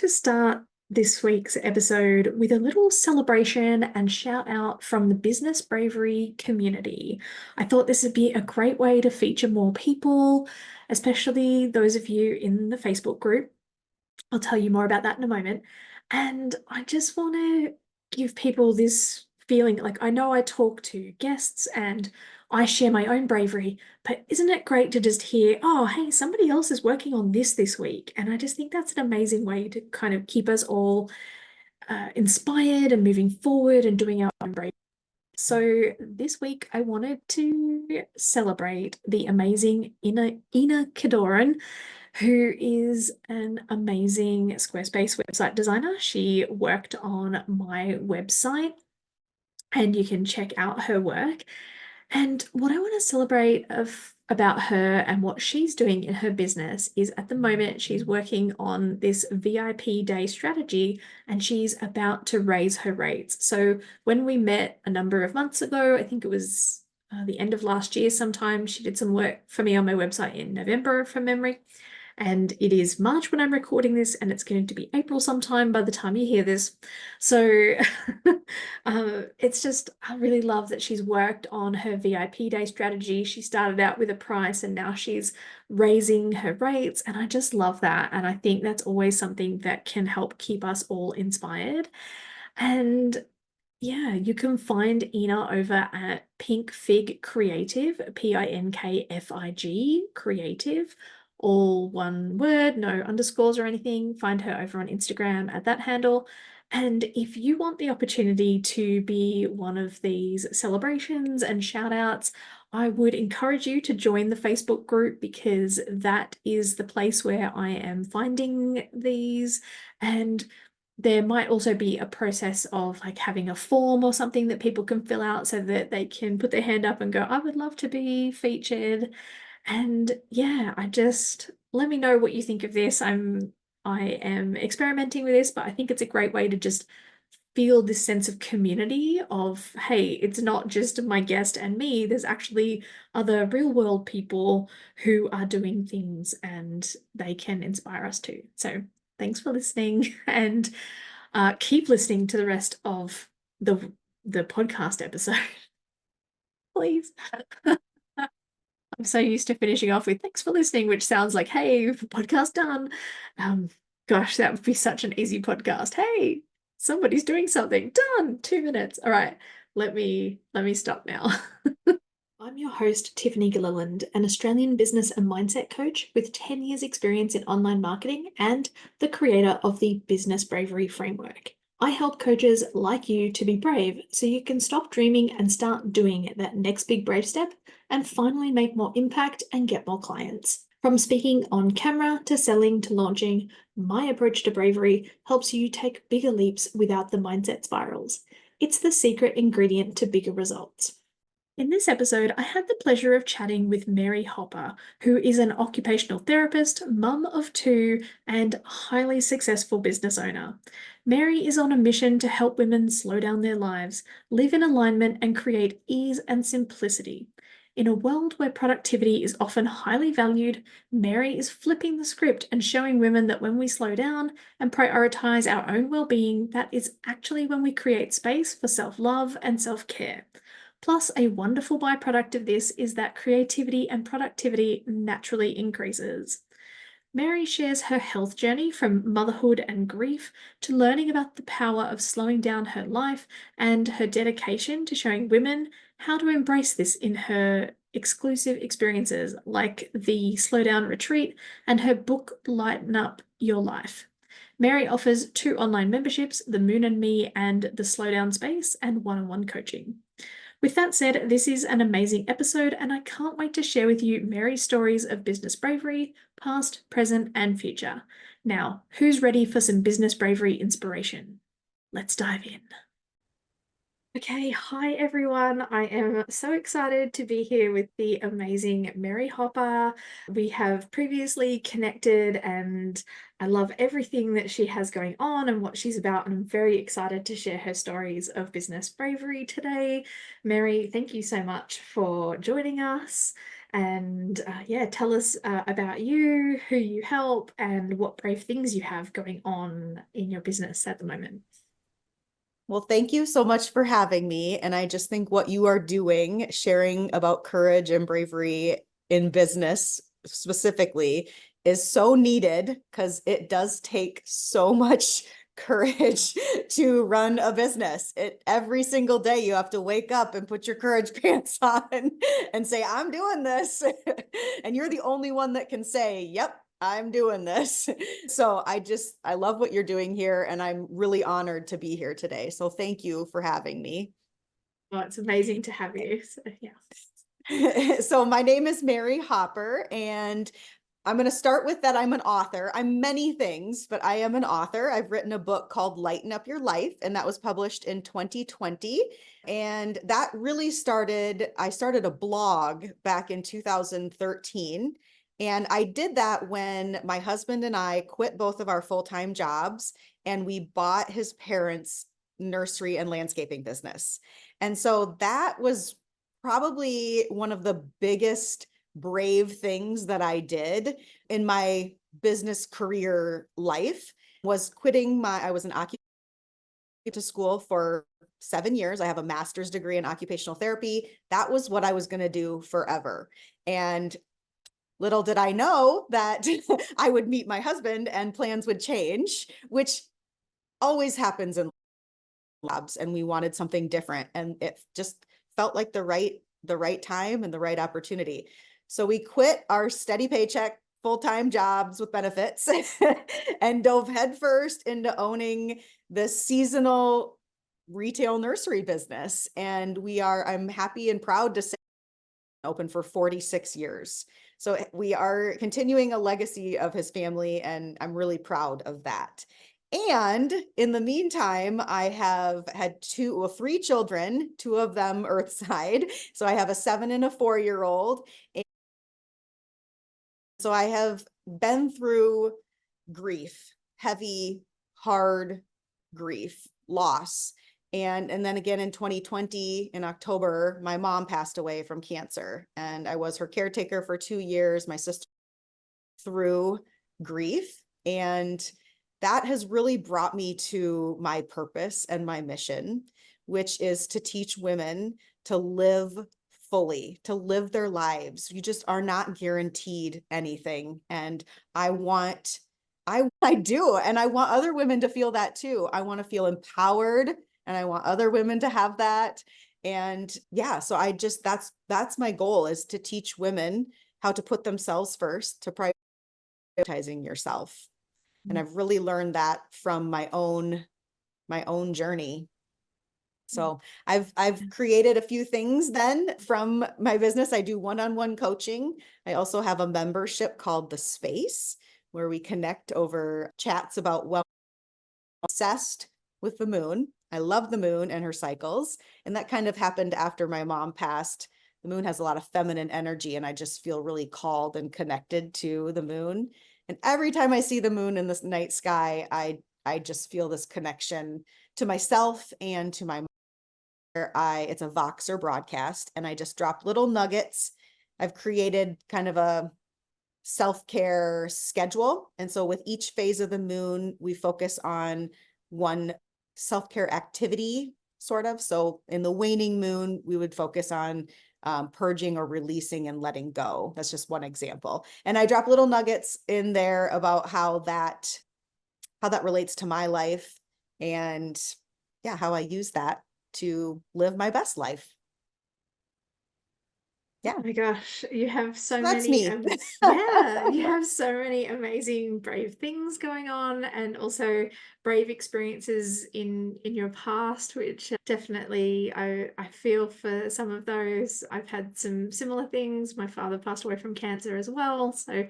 to start this week's episode with a little celebration and shout out from the Business Bravery community. I thought this would be a great way to feature more people, especially those of you in the Facebook group. I'll tell you more about that in a moment. And I just want to give people this feeling like I know I talk to guests and I share my own bravery, but isn't it great to just hear, oh, hey, somebody else is working on this week? And I just think that's an amazing way to kind of keep us all inspired and moving forward and doing our own bravery. So this week I wanted to celebrate the amazing Ina Kadoran, who is an amazing Squarespace website designer. She worked on my website and you can check out her work. And what I want to celebrate about her and what she's doing in her business is at the moment she's working on this VIP day strategy and she's about to raise her rates. So when we met a number of months ago, I think it was the end of last year sometime, she did some work for me on my website in November from memory. And it is March when I'm recording this, and it's going to be April sometime by the time you hear this. So it's just, I really love that she's worked on her VIP day strategy. She started out with a price and now she's raising her rates. And I just love that. And I think that's always something that can help keep us all inspired. And yeah, you can find Ina over at Pink Fig Creative, Pinkfig Creative, all one word, no underscores or anything. Find her over on Instagram at that handle. And if you want the opportunity to be one of these celebrations and shout outs, I would encourage you to join the Facebook group because that is the place where I am finding these. And there might also be a process of like having a form or something that people can fill out so that they can put their hand up and go, I would love to be featured. And yeah, let me know what you think of this. I am experimenting with this, but I think it's a great way to just feel this sense of community of, hey, it's not just my guest and me. There's actually other real world people who are doing things and they can inspire us too. So thanks for listening and keep listening to the rest of the podcast episode, please. I'm so used to finishing off with thanks for listening, which sounds like, hey, podcast done. Um, Gosh, that would be such an easy podcast. Hey, somebody's doing something. Done. 2 minutes. All right. Let me stop now. I'm your host, Tiffany Gilliland, an Australian business and mindset coach with 10 years experience in online marketing and the creator of the Business Bravery Framework. I help coaches like you to be brave so you can stop dreaming and start doing that next big brave step and finally make more impact and get more clients. From speaking on camera to selling to launching, my approach to bravery helps you take bigger leaps without the mindset spirals. It's the secret ingredient to bigger results. In this episode, I had the pleasure of chatting with Mary Hopper, who is an occupational therapist, mum of two, and highly successful business owner. Mary is on a mission to help women slow down their lives, live in alignment, and create ease and simplicity. In a world where productivity is often highly valued, Mary is flipping the script and showing women that when we slow down and prioritize our own well-being, that is actually when we create space for self-love and self-care. Plus, a wonderful byproduct of this is that creativity and productivity naturally increases. Mary shares her health journey from motherhood and grief to learning about the power of slowing down her life and her dedication to showing women how to embrace this in her exclusive experiences like the Slow Down Retreat and her book Lighten Up Your Life. Mary offers 2 online memberships, the Moon and Me and the Slow Down Space, and one-on-one coaching. With that said, this is an amazing episode, and I can't wait to share with you Mary's stories of business bravery, past, present, and future. Now, who's ready for some business bravery inspiration? Let's dive in. Okay, hi everyone. I am so excited to be here with the amazing Mary Hopper. We have previously connected and I love everything that she has going on and what she's about, and I'm very excited to share her stories of business bravery today. Mary, thank you so much for joining us. and yeah, tell us about you, who you help, and what brave things you have going on in your business at the moment. Well, thank you so much for having me. And I just think what you are doing, sharing about courage and bravery in business specifically, is so needed because it does take so much courage to run a business. Every single day you have to wake up and put your courage pants on and say, I'm doing this. And you're the only one that can say, yep, I'm doing this. So I love what you're doing here, and I'm really honored to be here today. So thank you for having me. Oh, it's amazing to have you. So, yeah. So my name is Mary Hopper, and I'm going to start with that I'm an author. I'm many things, but I am an author. I've written a book called Lighten Up Your Life, and that was published in 2020. And that really I started a blog back in 2013. And I did that when my husband and I quit both of our full-time jobs and we bought his parents' nursery and landscaping business. And so that was probably one of the biggest brave things that I did in my business career life was I was an occupational to school for 7 years. I have a master's degree in occupational therapy. That was what I was going to do forever. And little did I know that I would meet my husband and plans would change, which always happens in labs, and we wanted something different, and it just felt like the right time and the right opportunity. So we quit our steady paycheck full-time jobs with benefits and dove headfirst into owning this seasonal retail nursery business. And I'm happy and proud to say open for 46 years. So we are continuing a legacy of his family, and I'm really proud of that. And in the meantime, I have had three children, two of them earthside. So I have a 7 and a 4-year-old. And so I have been through grief, heavy, hard grief, loss. And then again in 2020, in October, my mom passed away from cancer, and I was her caretaker for 2 years. My sister through grief, and that has really brought me to my purpose and my mission, which is to teach women to live fully, to live their lives. You just are not guaranteed anything. And I do. And I want other women to feel that too. I want to feel empowered, and I want other women to have that. And yeah, so that's my goal, is to teach women how to put themselves first, to prioritizing yourself. And I've really learned that from my own journey. So I've created a few things then from my business. I do one-on-one coaching. I also have a membership called The Space, where we connect over chats about obsessed with the moon. I love the moon and her cycles. And that kind of happened after my mom passed. The moon has a lot of feminine energy, and I just feel really called and connected to the moon. And every time I see the moon in the night sky, I just feel this connection to myself and to my mother. It's a Voxer broadcast, and I just drop little nuggets. I've created kind of a self-care schedule. And so with each phase of the moon, we focus on one self-care activity, sort of. So in the waning moon, we would focus on purging or releasing and letting go. That's just one example. And I drop little nuggets in there about how that relates to my life, and yeah, how I use that to live my best life. Oh Yeah, my gosh, you have so so that's many, me. yeah, you have so many amazing brave things going on, and also brave experiences in your past, which definitely I feel for some of those. I've had some similar things. My father passed away from cancer as well. So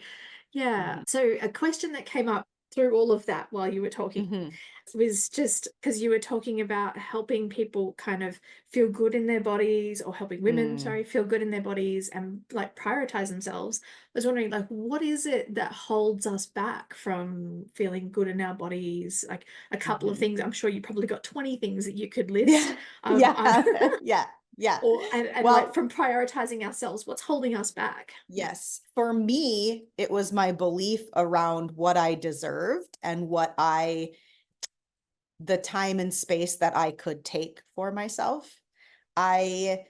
yeah. Mhm. So a question that came up through all of that while you were talking Mhm. was just because you were talking about helping people kind of feel good in their bodies, or helping women, Mm. sorry, feel good in their bodies and like prioritize themselves. I was wondering, like, what is it that holds us back from feeling good in our bodies? Like a couple of Mhm. things. I'm sure you probably got 20 things that you could list. Yeah. I'm Yeah. Yeah. Yeah. Or and like Well, from prioritizing ourselves, what's holding us back? Yeah. yes. For me, it was my belief around what I deserved and the time and space that I could take for myself. I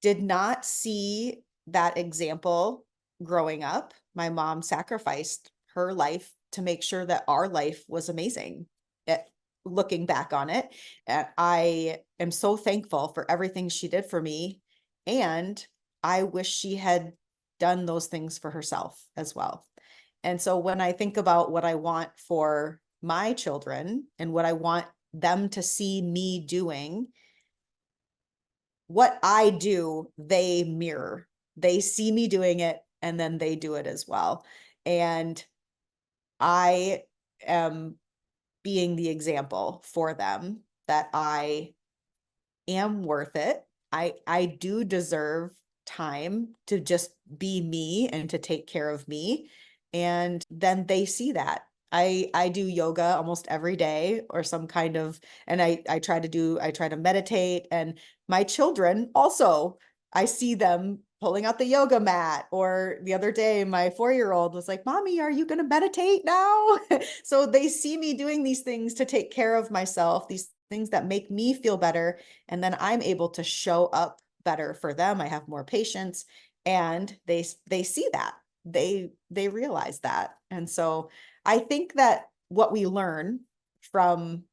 did not see that example growing up. My mom sacrificed her life to make sure that our life was amazing. It, looking back on it, and I am so thankful for everything she did for me. And I wish she had done those things for herself as well. And so when I think about what I want for my children and what I want them to see me doing, what I do, they mirror. They see me doing it and then they do it as well. And I am being the example for them that I am worth it. I do deserve time to just be me and to take care of me. And then they see that. I do yoga almost every day or some kind of, and I try to meditate, and my children also, I see them pulling out the yoga mat. Or the other day my 4-year-old was like, "Mommy, are you going to meditate now?" So they see me doing these things to take care of myself, these things that make me feel better, and then I'm able to show up better for them. I have more patience, and they see that. They realize that. And so I think that what we learn from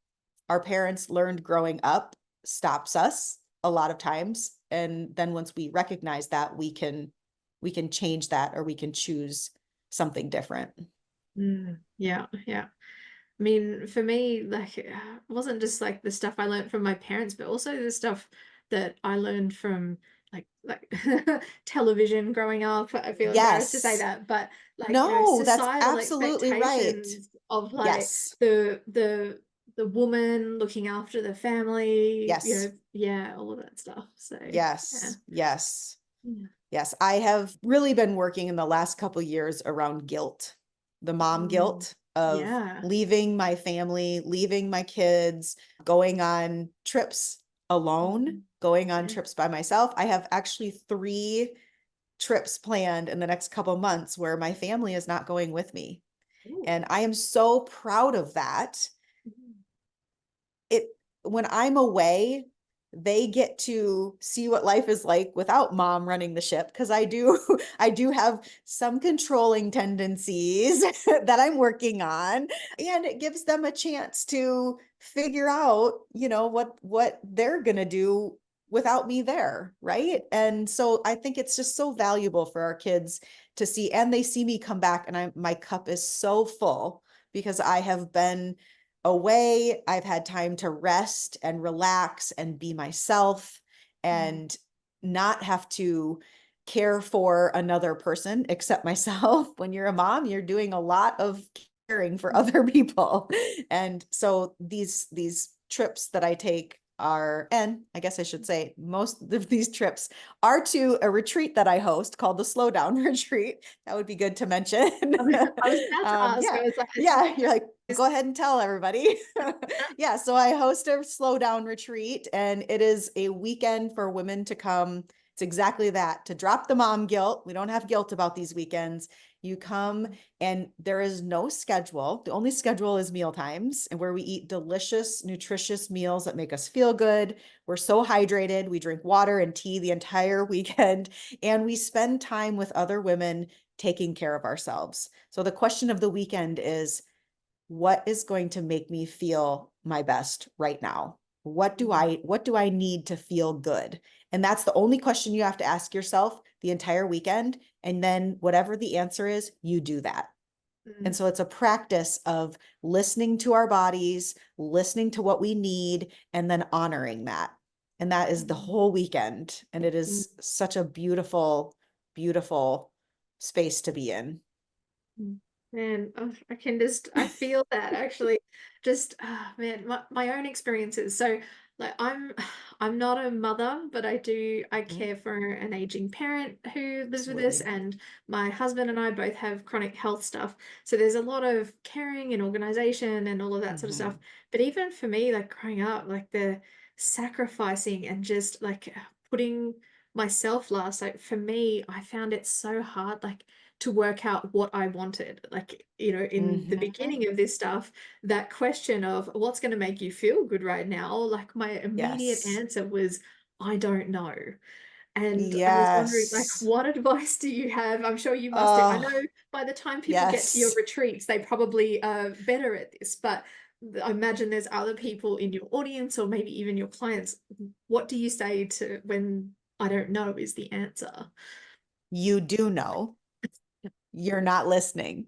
our parents learned growing up stops us a lot of times. And then once we recognize that, we can change that, or we can choose something different. Yeah, yeah. I mean, for me, like, it wasn't just like the stuff I learned from my parents, but also the stuff that I learned from like television growing up. I feel embarrassed to say Yes. that, but like, No, that's societal absolutely right. expectations of like Yes. the woman looking after the family, Yes. yeah, all of that stuff. So yeah. Yes. Yes. Yeah. Yes. I have really been working in the last couple years around guilt, the mom Mm, guilt of yeah. leaving my family, leaving my kids, going on trips alone, Mhm. going on Yeah. trips by myself. I have actually 3 trips planned in the next couple months where my family is not going with me. Ooh. And I am so proud of that. Mhm. It When I'm away, they get to see what life is like without mom running the ship, because I do have some controlling tendencies that I'm working on, and it gives them a chance to figure out, what they're going to do without me there, right? And so I think it's just so valuable for our kids to see, and they see me come back and my cup is so full because I have been away. I've had time to rest and relax and be myself Mm. and not have to care for another person except myself. When you're a mom, you're doing a lot of caring for other people. And so these trips that I take are, and I guess I should say most of these trips are to a retreat that I host called the Slow Down Retreat. That would be good to mention. I was about to ask. Yeah, I was like, yeah, you're like, is go ahead and tell everybody. Yeah, so I host a slow down retreat, and it is a weekend for women to come. It's exactly that, to drop the mom guilt. We don't have guilt about these weekends. You come, and there is no schedule. The only schedule is meal times, and where we eat delicious, nutritious meals that make us feel good. We're so hydrated. We drink water and tea the entire weekend, and we spend time with other women taking care of ourselves. So the question of the weekend is, what is going to make me feel my best right now? What do I need to feel good? And that's the only question you have to ask yourself the entire weekend. And then whatever the answer is, you do that. And Mm, so it's a practice of listening to our bodies, listening to what we need, and then honoring that. And that is the mm, whole weekend. And it mm, is such a beautiful, beautiful space to be in. mm. Man, oh, I feel that actually. Just, man, my own experiences. So, like, I'm not a mother, but I Mhm. care for an aging parent who lives with us, Absolutely. and my husband and I both have chronic health stuff. So there's a lot of caring and organization and all of that sort of stuff. Mhm. But even for me, like growing up, like the sacrificing and just like putting myself last, like for me, I found it so hard, like to work out what I wanted. Like, in the Hmm. beginning of this stuff, that question of what's going to make you feel good right now, like my immediate Yes. answer was, I don't know. And I was wondering, like, Yes. what advice do you have? I'm sure you must do. I know Oh, by the time people get to your yes. retreats, they probably are better at this, but I imagine there's other people in your audience or maybe even your clients. What do you say to when I don't know is the answer? You do know. You're not listening.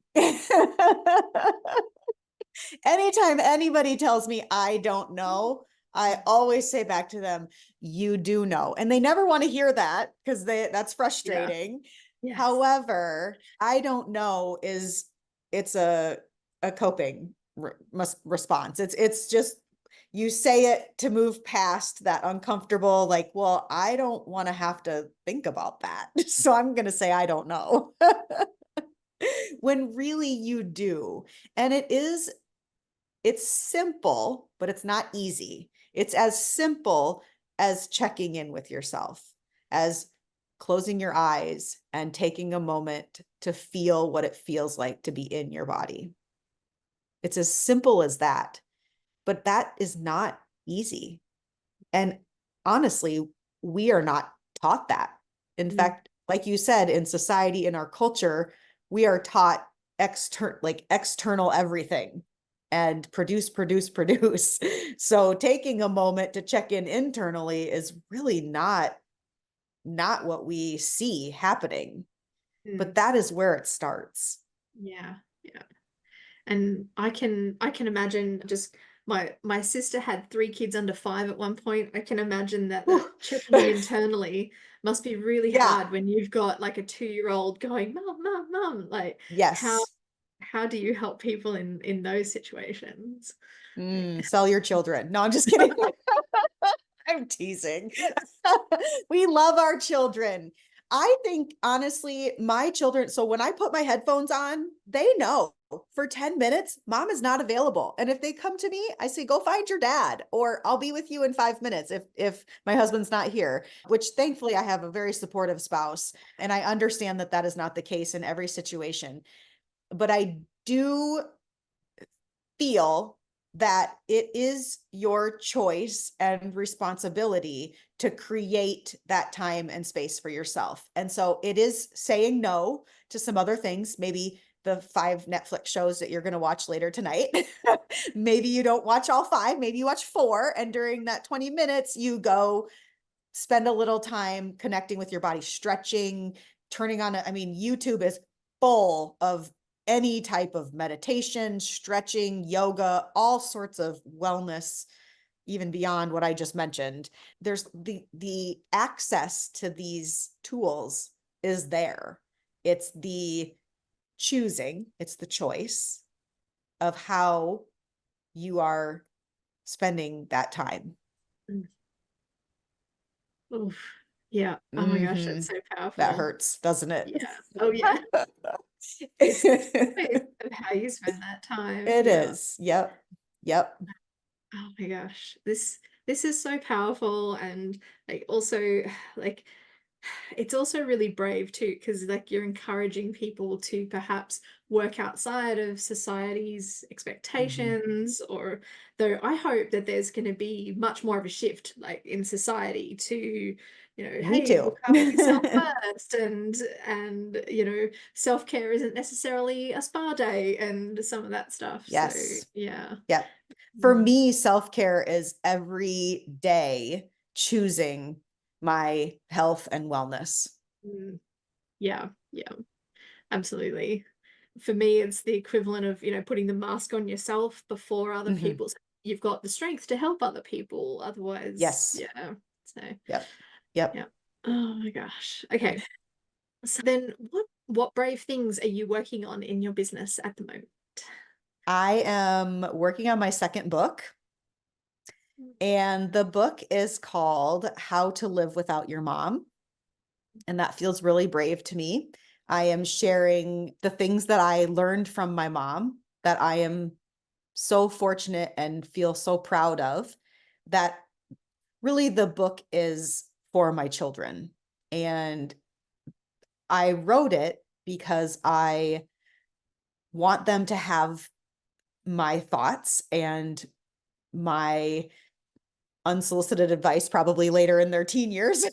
Anytime anybody tells me I don't know, I always say back to them, you do know. And they never want to hear that because that's Yeah. frustrating. Yes. However, I don't know is it's a coping response. It's just you say it to move past that uncomfortable, like, well, I don't want to have to think about that. So I'm going to say I don't know. When really you do. And it's simple, but it's not easy. It's as simple as checking in with yourself, as closing your eyes and taking a moment to feel what it feels like to be in your body. It's as simple as that, but that is not easy. And honestly, we are not taught that. In Mm, fact, like you said, in society, in our culture, we are taught external everything and produce, produce, produce. So taking a moment to check in internally is really not what we see happening. But mm. that is where it starts. Yeah. Yeah. And I can imagine just my sister had 3 kids under 5 at one point. I can imagine that Whew. checking in internally must be really Yeah. hard when you've got like a 2-year-old going, Mom, Mom, Mom. Like how Yes. how do you help people in those situations? Sell your children. No, I'm just kidding. I'm teasing. We love our children. I think honestly, my children, so when I put my headphones on, they know for 10 minutes, mom is not available. And if they come to me, I say, go find your dad, or I'll be with you in 5 minutes if my husband's not here, which thankfully I have a very supportive spouse. And I understand that that is not the case in every situation. But I do feel that it is your choice and responsibility to create that time and space for yourself. And so it is saying no to some other things, maybe the 5 Netflix shows that you're going to watch later tonight. Maybe you don't watch all 5, maybe you watch 4. And during that 20 minutes, you go spend a little time connecting with your body, stretching, turning on I mean, YouTube is full of any type of meditation, stretching, yoga, all sorts of wellness, even beyond what I just mentioned. There's the access to these tools is there. It's the choosing, it's the choice of how you are spending that time. Mm. Oof. Yeah. Oh my gosh, Hmm. that's so That powerful. hurts, doesn't it? Yeah. Oh yeah. It's a choice of how you spend that time. It Yeah. is. Yep. Yep. Oh my gosh. This is so powerful and like also like it's also really brave too because like you're encouraging people to perhaps work outside of society's Mhm. expectations or though I hope that there's going to be much more of a shift like in society to Me hey too. look after yourself first and self-care isn't necessarily a spa day and some of that stuff so Yes. yeah. Yep. For Mm. me, self-care is every day choosing my health and wellness. Mm. Yeah, yeah. Absolutely. For me, it's the equivalent of, putting the mask on yourself before other Mhm. people. So you've got the strength to help other people. Otherwise, Yes. yeah. So, Yep. Yep. yeah. Oh my gosh. Okay. So then what brave things are you working on in your business at the moment? I am working on my second book, and the book is called How to Live Without Your Mom. And that feels really brave to me. I am sharing the things that I learned from my mom that I am so fortunate and feel so proud of, that really the book is for my children. And I wrote it because I want them to have my thoughts and my unsolicited advice probably later in their teen years.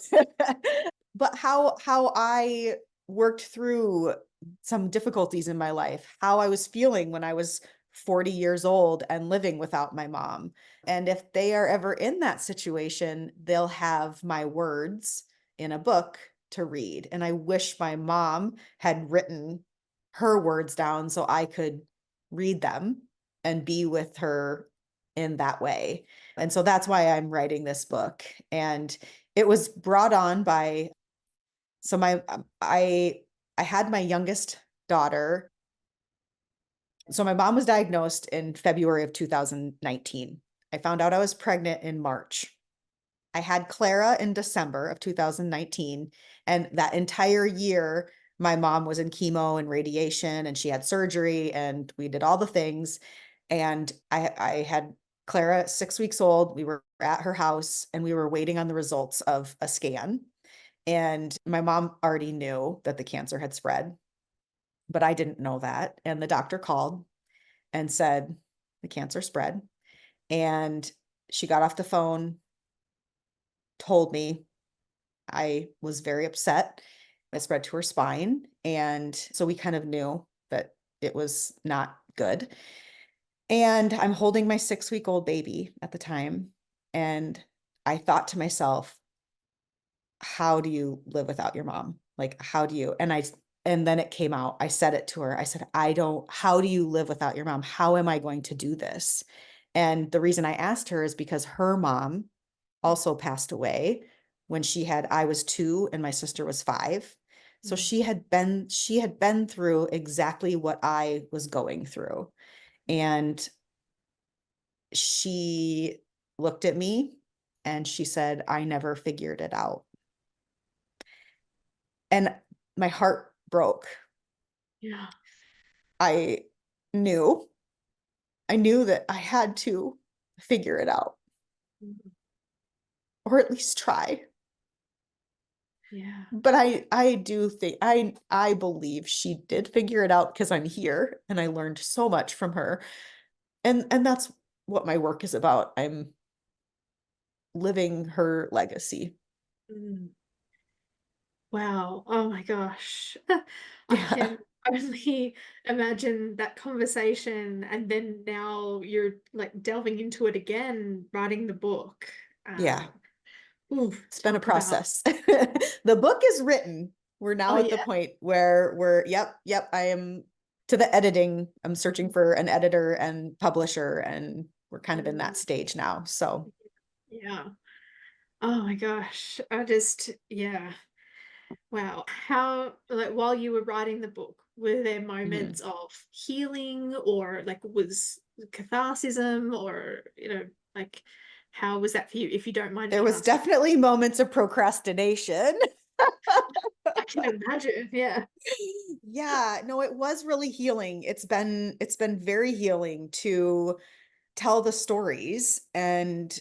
But how I worked through some difficulties in my life, how I was feeling when I was 40 years old and living without my mom. And if they are ever in that situation, they'll have my words in a book to read. And I wish my mom had written her words down so I could read them and be with her in that way. And so that's why I'm writing this book. And it was brought on by, so I had my youngest daughter. So my mom was diagnosed in February of 2019. I found out I was pregnant in March. I had Clara in December of 2019. And that entire year, my mom was in chemo and radiation, and she had surgery, and we did all the things. And I had Clara at 6 weeks old. We were at her house and we were waiting on the results of a scan. And my mom already knew that the cancer had spread, but I didn't know that. And the doctor called and said the cancer spread. And she got off the phone, told me. I was very upset. It spread to her spine. And so we kind of knew that it was not good. And I'm holding my 6 week old baby at the time. And I thought to myself, how do you live without your mom? Like, how do you? And then it came out. I said it to her. I said, how do you live without your mom? How am I going to do this? And the reason I asked her is because her mom also passed away when I was 2 and my sister was 5. So Mm. she had been through exactly what I was going through. And she looked at me and she said, I never figured it out. And my heart broke. Yeah. I knew, I knew that I had to figure it out, Mm. or at least try. Yeah. But I do think I believe she did figure it out because I'm here and I learned so much from her. And that's what my work is about. I'm living her legacy. Mm. Wow. Oh my gosh. I Yeah. can only imagine that conversation. And then now you're like delving into it again, writing the book. Yeah. Ooh, It's been a talk about, process. The book is written. We're now oh at the yeah. point where yep, I am to the editing. I'm searching for an editor and publisher, and we're kind of in that Mm, stage now. So, yeah. Oh my gosh. Yeah. Wow. How, like, while you were writing the book, were there mhm. moments of healing or like was catharsism or, like, how was that for you, if you don't mind There me was asking? definitely moments of procrastination. I can imagine. Yeah. Yeah, no, it was really healing. It's been very healing to tell the stories and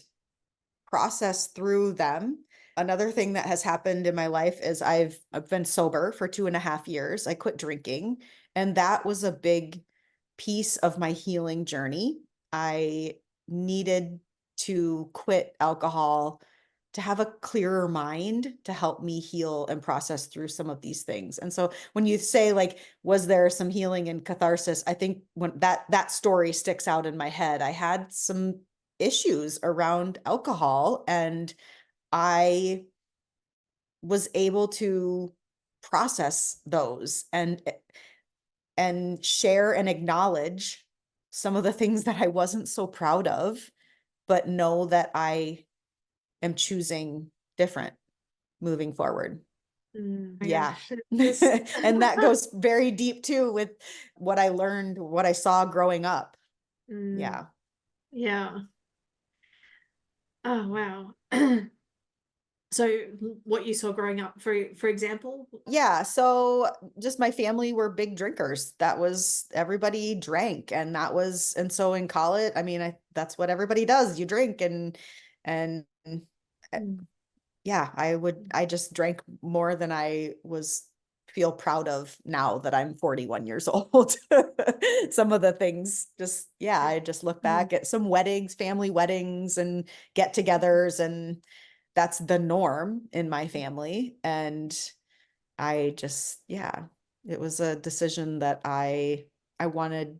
process through them. Another thing that has happened in my life is I've been sober for 2.5 years. I quit drinking, and that was a big piece of my healing journey. I needed to quit alcohol to have a clearer mind to help me heal and process through some of these things. And so when you say like, was there some healing and catharsis? I think when that story sticks out in my head. I had some issues around alcohol, and I was able to process those and share and acknowledge some of the things that I wasn't so proud of, but know that I am choosing different moving forward. My Yeah. gosh. Just And that goes very deep too with what I learned, what I saw growing up. mm, Yeah. yeah. Oh wow. So what you saw growing up, for example. Yeah, so just my family were big drinkers. That was everybody drank, and so in college, I mean, that's what everybody does. You drink and Mm, yeah, I just drank more than I was feel proud of now that I'm 41 years old. Some of the things just, yeah, Yeah. I just look Mm. back at some weddings, family weddings and get-togethers, and that's the norm in my family. And I just, yeah, it was a decision that I wanted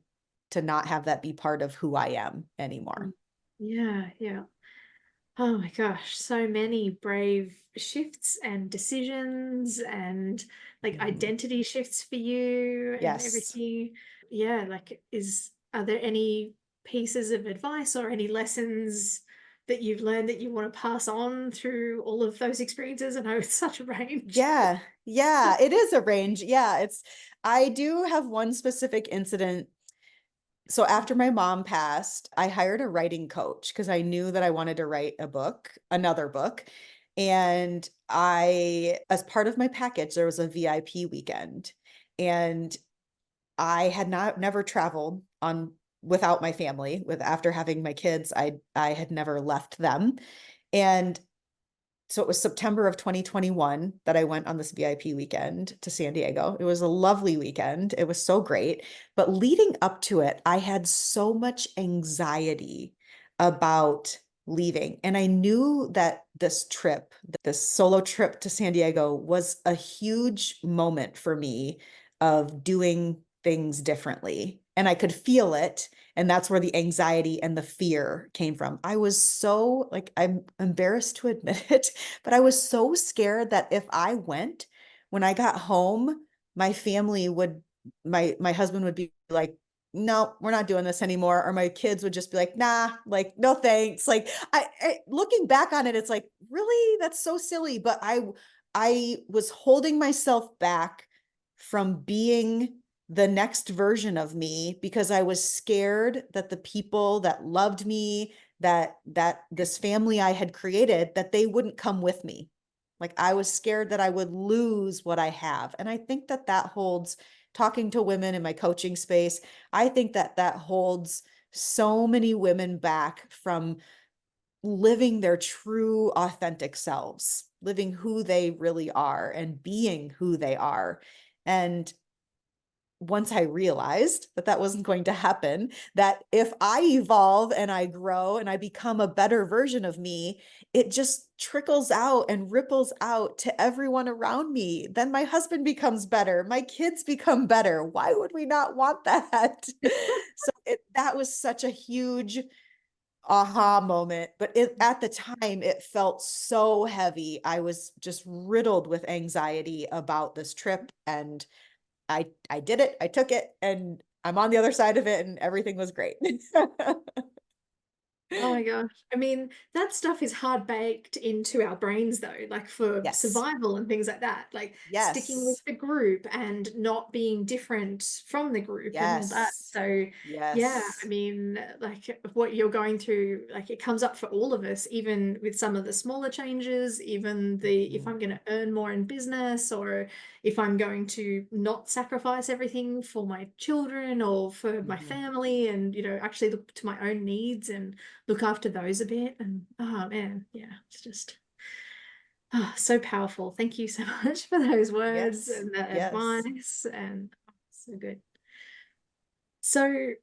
to not have that be part of who I am anymore. Mm. Yeah, yeah. Oh my gosh, so many brave shifts and decisions and like Mhm. identity shifts for you and Yes. everything. Yeah, like are there any pieces of advice or any lessons that you've learned that you want to pass on through all of those experiences? I know it's such a range. Yeah. Yeah, it is a range. Yeah, I do have one specific incident. So after my mom passed, I hired a writing coach because I knew that I wanted to write a book, another book. And as part of my package, there was a VIP weekend. And I had never traveled on without my family. With after having my kids, I had never left them. And so it was September of 2021 that I went on this VIP weekend to San Diego. It was a lovely weekend. It was so great. But leading up to it, I had so much anxiety about leaving. And I knew that this trip, this solo trip to San Diego, was a huge moment for me of doing things differently. And I could feel it. And that's where the anxiety and the fear came from. I was so, like, I'm embarrassed to admit it, but I was so scared that if I went, when I got home, my family would, my husband would be like, no, we're not doing this anymore. Or my kids would just be like, nah, like, no thanks. Like, looking back on it, it's like, really, that's so silly. But I was holding myself back from being the next version of me because I was scared that the people that loved me, that this family I had created, that they wouldn't come with me. Like I was scared that I would lose what I have. And I think that that holds, talking to women in my coaching space, I think that that holds so many women back from living their true authentic selves, living who they really are and being who they are. And once I realized that that wasn't going to happen, that if I evolve and I grow and I become a better version of me, it just trickles out and ripples out to everyone around me. Then my husband becomes better, my kids become better. Why would we not want that? So that was such a huge aha moment, but at the time it felt so heavy. I was just riddled with anxiety about this trip, and I did it. I took it, and I'm on the other side of it, and everything was great. Oh my gosh. I mean, that stuff is hard baked into our brains though, like for Yes. survival and things like that, like sticking with Yes. the group and not being different from the group and all that. Yes. So, yeah, I Yes. mean, like what you're going through, like it comes up for all of us, even with some of the smaller changes, even the if Mhm. I'm going to earn more in business or if I'm going to not sacrifice everything for my children or for my Mhm. family and, actually look to my own needs and look after those a bit. And oh man, yeah, it's just so powerful. Thank you so much for those words Yes. and that Yes. advice. And so good. So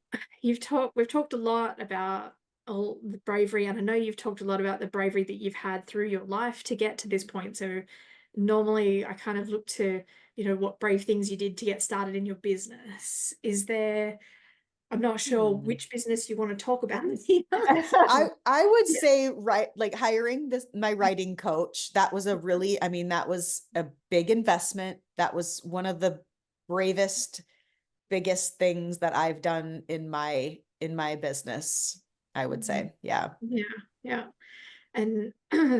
we've talked a lot about all the bravery, and I know you've talked a lot about the bravery that you've had through your life to get to this point. So normally I kind of look to, what brave things you did to get started in your business. I'm not sure Hmm. which business you want to talk about here. I would Yeah. say, right, like hiring this my writing coach, that was a really, I mean, that was a big investment. That was one of the bravest, biggest things that I've done in my business, I would Mhm. say. Yeah. Yeah, yeah. And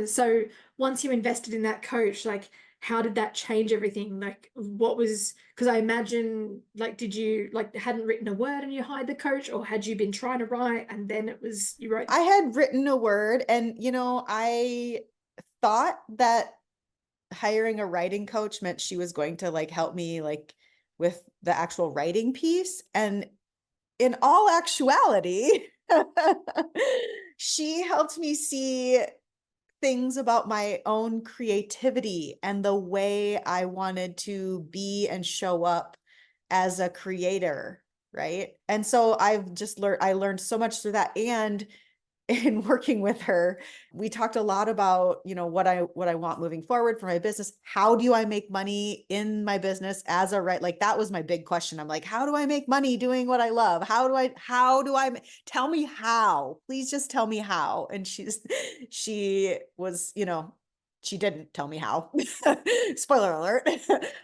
so once you invested in that coach, like how did that change everything? Like what was, because I imagine like did you like hadn't written a word and you hired the coach, or had you been trying to write and then it was you wrote I had written a word, and I thought that hiring a writing coach meant she was going to like help me like with the actual writing piece. And in all actuality, she helped me see things about my own creativity and the way I wanted to be and show up as a creator, right? And so I learned so much through that. And in working with her, we talked a lot about, what I want moving forward for my business. How do I make money in my business as a right? Like that was my big question. I'm like, how do I make money doing what I love? Tell me how, please just tell me how. And she was, she didn't tell me how. Spoiler alert.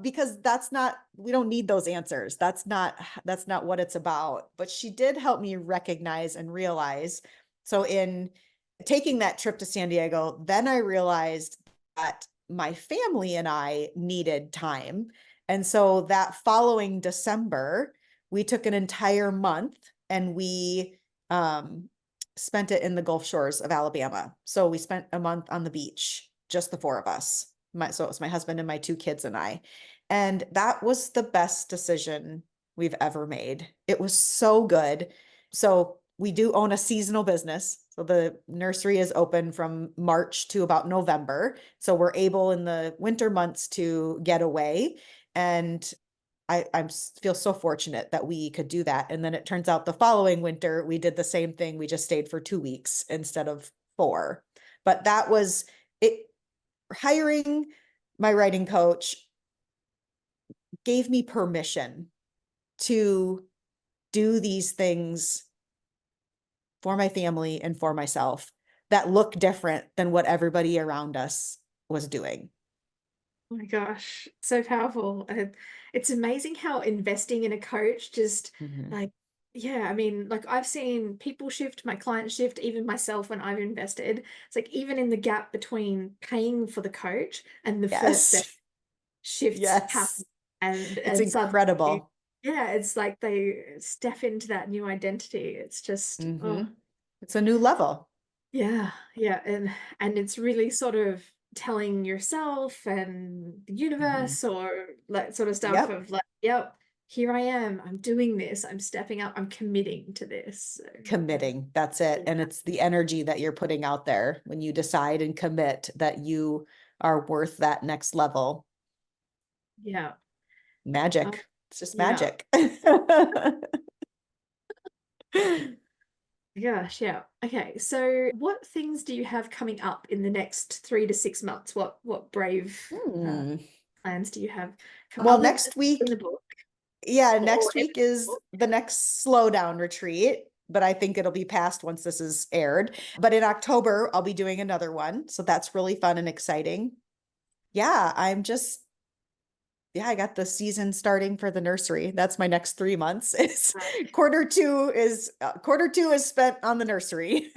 Because we don't need those answers. That's not what it's about. But she did help me recognize and realize. So in taking that trip to San Diego, then I realized that my family and I needed time. And so that following December, we took an entire month and we spent it in the Gulf Shores of Alabama. So we spent a month on the beach, just the four of us. So it was my husband and my two kids and I. And that was the best decision we've ever made. It was so good. So we do own a seasonal business. So the nursery is open from March to about November. So we're able in the winter months to get away. And I feel so fortunate that we could do that. And then it turns out the following winter, we did the same thing. We just stayed for 2 weeks instead of 4. But that was it. Hiring my writing coach gave me permission to do these things for my family and for myself that look different than what everybody around us was doing. Oh my gosh, so powerful. And it's amazing how investing in a coach just Mhm. like, yeah, I mean, like I've seen people shift, my clients shift, even myself when I've invested. It's like even in the gap between paying for the coach and the first step, Yes. shifts happen. Yes. It's And suddenly, incredible. yeah, it's like they step into that new identity. It's just, Hmm. oh. It's a new level. Yeah, yeah, and it's really sort of telling yourself and the Hmm. universe or that sort of stuff Yep. of like, yep, here I am, I'm doing this, I'm stepping up, I'm committing to this. So, Committing. That's it. yeah, And it's the energy that you're putting out there when you decide and commit that you are worth that next level. yeah, um, Magic. It's just yeah, magic. gosh, yeah. Okay, so what things do you have coming up in the next 3 to 6 months? What brave uh, Hmm. plans do you have Well, other than next in week, the book yeah, or next ever week in the is book? the next slowdown retreat, but I think it'll be past once this is aired. But in October, I'll be doing another one. So that's really fun and exciting. Yeah, yeah, I got the season starting for the nursery. That's my next 3 months. It's quarter two is spent on the nursery.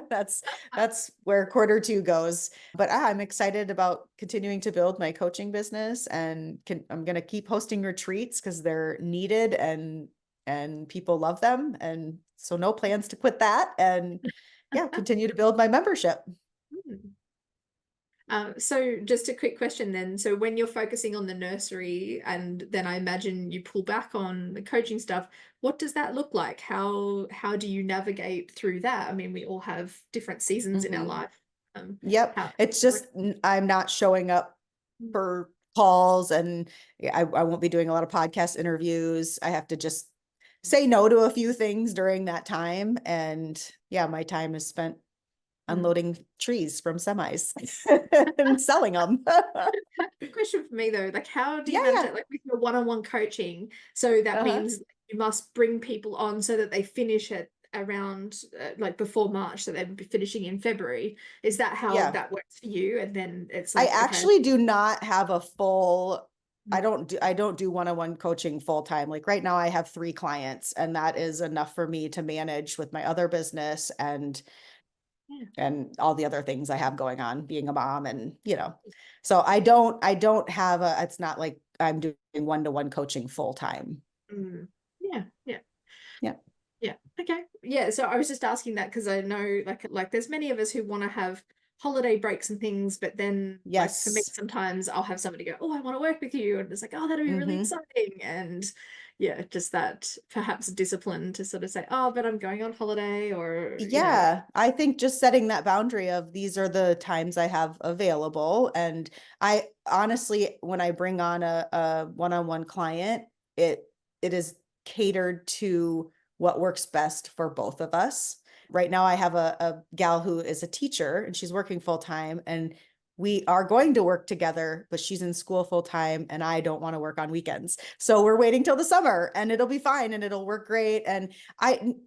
That's that's where quarter 2 goes. But I'm excited about continuing to build my coaching business and I'm going to keep hosting retreats because they're needed and people love them. And so no plans to quit that. And yeah, continue to build my membership. Hmm. So just a quick question then. So when you're focusing on the nursery and then I imagine you pull back on the coaching stuff, what does that look like? How do you navigate through that? I mean, we all have different seasons in our Mhm. life. Yep. How It's just I'm not showing up for calls and yeah, I won't be doing a lot of podcast interviews. I have to just say no to a few things during that time. And yeah, my time is spent Mm. unloading trees from semis and selling them. Good question for me though. Like, how do you Yeah, manage yeah. that? Like with your one-on-one coaching, so that Uh-huh. means you must bring people on so that they finish at around like before March, so they'd be finishing in February. Is that how Yeah. that works for you? And then it's I like, okay. actually do not have a full Mm. I don't do one-on-one coaching full time. Like right now I have 3 clients and that is enough for me to manage with my other business Yeah. and all the other things I have going on, being a mom and. So I don't have it's not like I'm doing one-to-one coaching full time. Mm. Yeah, yeah. Yeah. Yeah. Okay. Yeah. So I was just asking that because I know like there's many of us who want to have holiday breaks and things, but then like for me Yes. sometimes I'll have somebody go, "Oh, I want to work with you," and it's like, "Oh, that'll be really Mm-hmm. exciting." And yeah, just that perhaps discipline to sort of say, oh, but I'm going on holiday, or, Yeah, I think just setting that boundary of these are the times I have available. And I honestly, when I bring on a one-on-one client, it it is catered to what works best for both of us. Right now, I have a gal who is a teacher and she's working full time, and we are going to work together, but she's in school full time and I don't want to work on weekends. So we're waiting till the summer and it'll be fine and it'll work great. And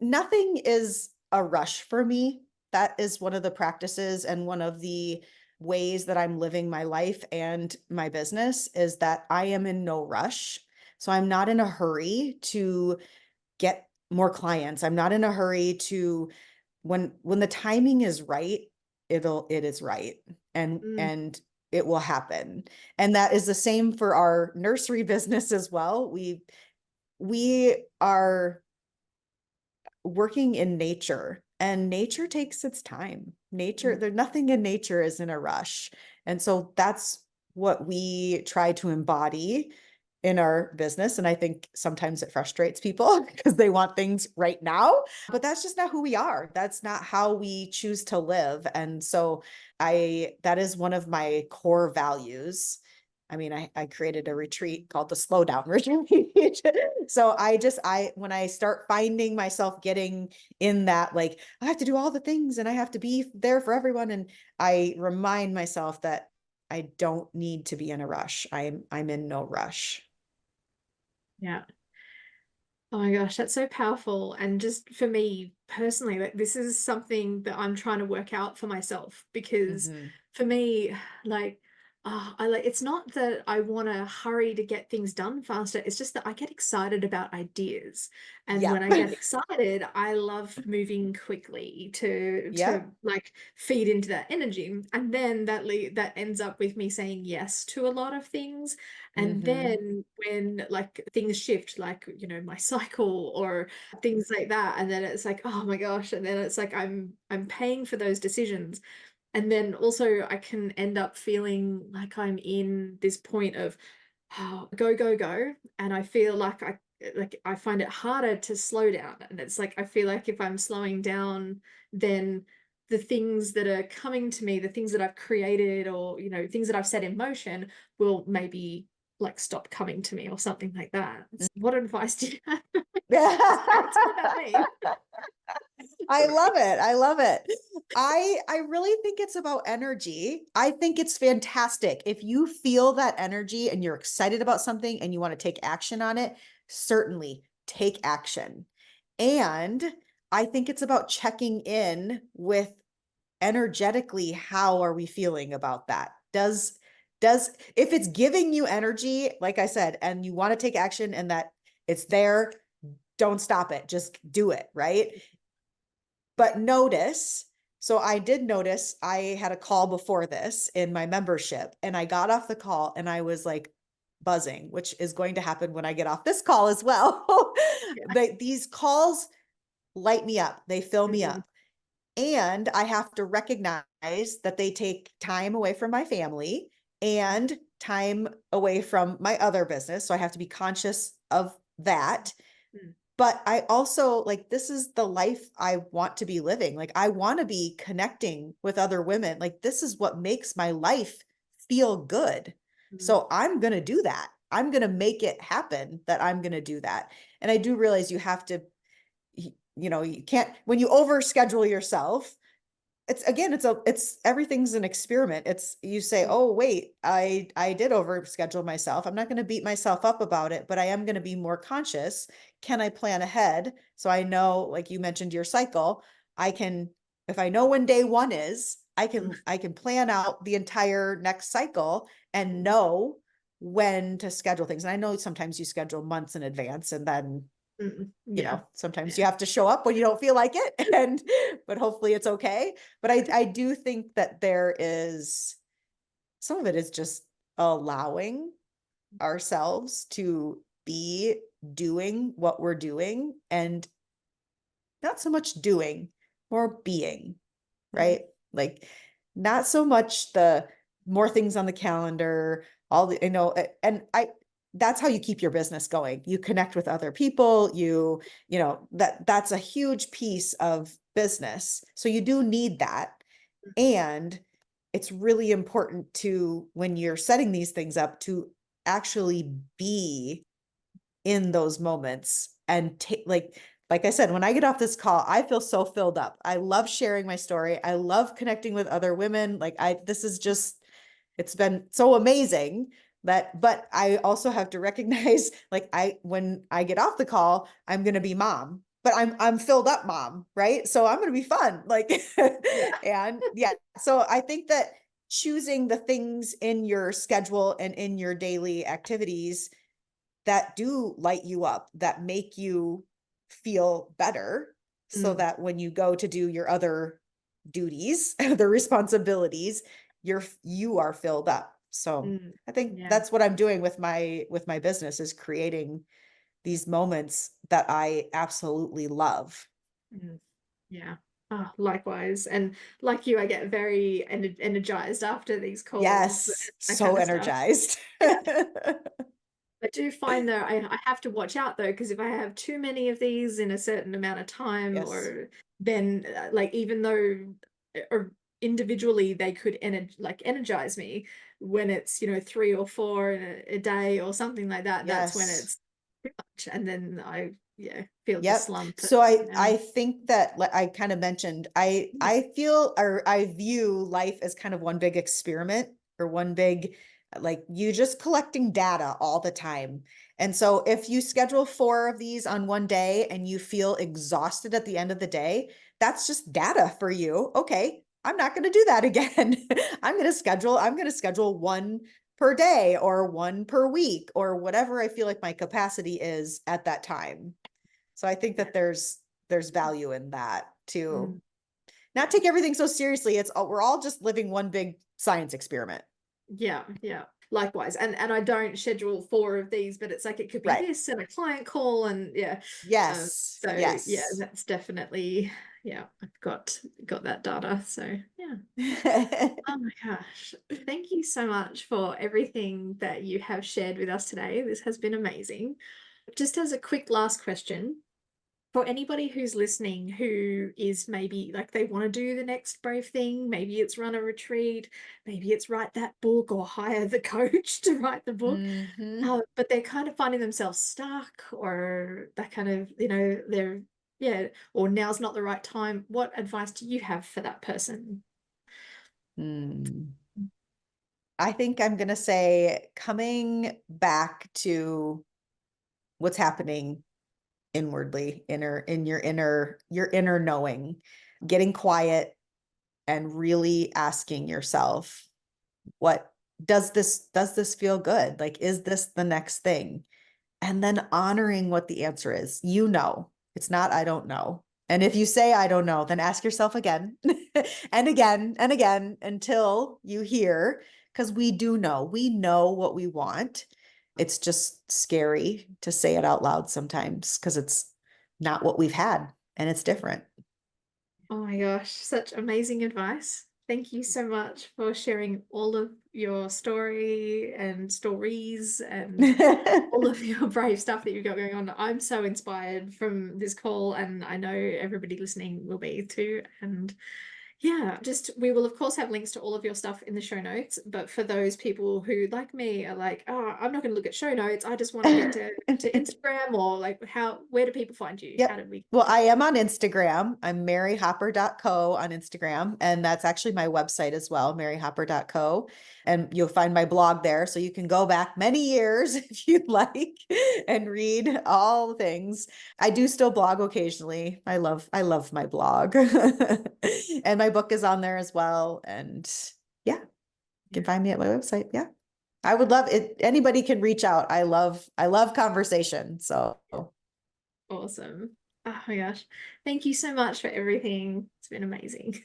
nothing is a rush for me. That is one of the practices and one of the ways that I'm living my life and my business is that I am in no rush. So I'm not in a hurry to get more clients. I'm not in a hurry to when the timing is right, it is right. And yeah. and it will happen. And that is the same for our nursery business as well. We are working in nature and nature takes its time. Nature, Mm. there's nothing in nature is in a rush. And so that's what we try to embody in our business. And I think sometimes it frustrates people because they want things right now, but that's just not who we are. That's not how we choose to live. And so that is one of my core values. I mean, I created a retreat called the Slow Down Retreat. So when I start finding myself getting in that, like, I have to do all the things and I have to be there for everyone. And I remind myself that I don't need to be in a rush. I'm in no rush. Yeah. Oh my gosh, that's so powerful. And just for me personally, like this is something that I'm trying to work out for myself because Hmm. for me, like, I like it's not that I want to hurry to get things done faster. It's just that I get excited about ideas. And when Yep. I get excited, I love moving quickly to Yep. like feed into that energy. And then that ends up with me saying yes to a lot of things. And Hmm. then when like things shift, like, my cycle or things like that, and then it's like, oh my gosh, and then it's like I'm paying for those decisions. And then also I can end up feeling like I'm in this point of, oh, go, go, go. And I feel like I find it harder to slow down. And it's like I feel like if I'm slowing down, then the things that are coming to me, the things that I've created or, things that I've set in motion will maybe like stop coming to me or something like that. What advice do you have? Sorry, it's all about me. I love Sorry. it. I love it. I really think it's about energy. I think it's fantastic. If you feel that energy and you're excited about something and you want to take action on it, certainly take action. And I think it's about checking in with energetically, how are we feeling about that? Does if it's giving you energy, like I said, and you want to take action and that it's there, don't stop it. Just do it, right? But notice, so I did notice I had a call before this in my membership, and I got off the call and I was like buzzing, which is going to happen when I get off this call as well. Yeah. These calls light me up, they fill me Mm, up. And I have to recognize that they take time away from my family and time away from my other business. So I have to be conscious of that. mm, But I also like, this is the life I want to be living. Like, I want to be connecting with other women. Like, this is what makes my life feel good. mm, So I'm going to do that. I'm going to make it happen that I'm going to do that. And I do realize you have to, you can't, when you overschedule yourself, it's everything's an experiment. It's you say, mm, oh wait, I did overschedule myself. I'm not going to beat myself up about it, but I am going to be more conscious. Can I plan ahead so I know, like you mentioned your cycle, I can, if I know when day one is, mm, I can plan out the entire next cycle and mm, know when to schedule things. And I know sometimes you schedule months in advance and then yeah. sometimes you Yeah. have to show up when you don't feel like it and but hopefully it's okay. But I do think that there is some of it is just allowing ourselves to be doing what we're doing and not so much doing, more being, Mm, right? Like not so much the more things on the calendar, all the, and that's how you keep your business going. You connect with other people, you know, that's a huge piece of business. So you do need that. And it's really important to, when you're setting these things up, to actually be in those moments and take, like I said, when I get off this call, I feel so filled up. I love sharing my story. I love connecting with other women. This is just, it's been so amazing that, but I also have to recognize, when I get off the call, I'm going to be mom, but I'm filled up mom, right? So I'm going to be fun. Yeah. And yeah, so I think that choosing the things in your schedule and in your daily activities that do light you up, that make you feel better, so Mm, that when you go to do your other duties, the responsibilities, you are filled up. So mm, I think yeah. that's what I'm doing with my business, is creating these moments that I absolutely love. Mm, yeah. Oh, likewise. And like you, I get very energized after these calls and Yes, that kind so of stuff. energized. Yeah. I do find though, I have to watch out though, because if I have too many of these in a certain amount of time, Yes. or then like even though or individually they could energize me, when it's, three or four in a day or something like that, that's when Yes. it's too much. And then I, feel the Yep. slump. So I Yeah. I think that, like I kind of mentioned, I feel, or I view life as kind of one big experiment, or one big, like, you just collecting data all the time. And so if you schedule 4 of these on one day and you feel exhausted at the end of the day, that's just data for you. Okay, I'm not going to do that again. I'm going to schedule one per day, or one per week, or whatever I feel like my capacity is at that time. So I think that there's value in that too. Mm. Not take everything so seriously. We're all just living one big science experiment. Yeah, yeah. Likewise. And I don't schedule 4 of these, but it's like it could be Right. this and a client call and yeah. Yes. So yeah, Yes. that's definitely, yeah, I've got that data. So yeah. Oh my gosh. Thank you so much for everything that you have shared with us today. This has been amazing. Just as a quick last question, for anybody who's listening who is maybe like they want to do the next brave thing, maybe it's run a retreat, maybe it's write that book or hire the coach to write the book, Hmm. but they're kind of finding themselves stuck, or that kind of, they're, yeah, or now's not the right time. What advice do you have for that person? Hmm. I think I'm gonna say, coming back to what's happening inwardly, in your inner knowing, getting quiet and really asking yourself, what does this feel good? Like, is this the next thing? And then honoring what the answer is. It's not, I don't know. And if you say, I don't know, then ask yourself again and again and again until you hear, because we know what we want. It's just scary to say it out loud sometimes, because it's not what we've had, and it's different. Oh my gosh, such amazing advice. Thank you so much for sharing all of your story and stories and all of your brave stuff that you've got going on. I'm so inspired from this call, and I know everybody listening will be too. And yeah, just we will of course have links to all of your stuff in the show notes. But for those people who, like me, are like, oh, I'm not going to look at show notes. I just want to get to Instagram, or like where do people find you? How Yep. do we Well, I connect? am on Instagram. I'm maryhopper.co on Instagram. And that's actually my website as well, maryhopper.co. And you'll find my blog there. So you can go back many years if you'd like and read all things. I do still blog occasionally. I love my blog. And my book is on there as well. And yeah, you can Yeah. find me at my website. Yeah. I would love it. Anybody can reach out. I love conversation. So Awesome. Oh my gosh. Thank you so much for everything. It's been amazing.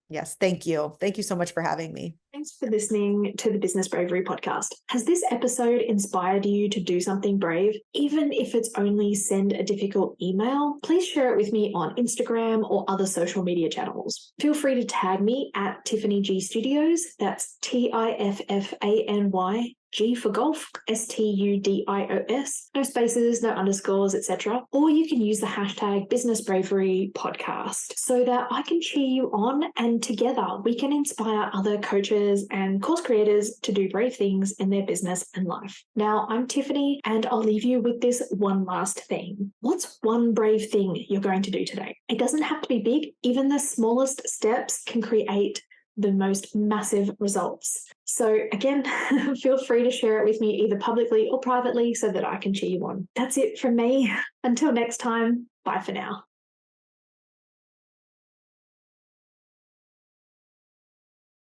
yes, thank you. Thank you so much for having me. Thanks for listening to the Business Bravery podcast. Has this episode inspired you to do something brave? Even if it's only send a difficult email, please share it with me on Instagram or other social media channels. Feel free to tag me at Tiffany G Studios. That's TIFFANY G for golf, STUDIOS, no spaces, no underscores, etc. Or you can use the hashtag Business Bravery Podcast so that I can cheer you on, and together we can inspire other coaches and course creators to do brave things in their business and life. Now, I'm Tiffany, and I'll leave you with this one last thing. What's one brave thing you're going to do today? It doesn't have to be big. Even the smallest steps can create the most massive results. So again, feel free to share it with me either publicly or privately so that I can cheer you on. That's it from me. Until next time, bye for now.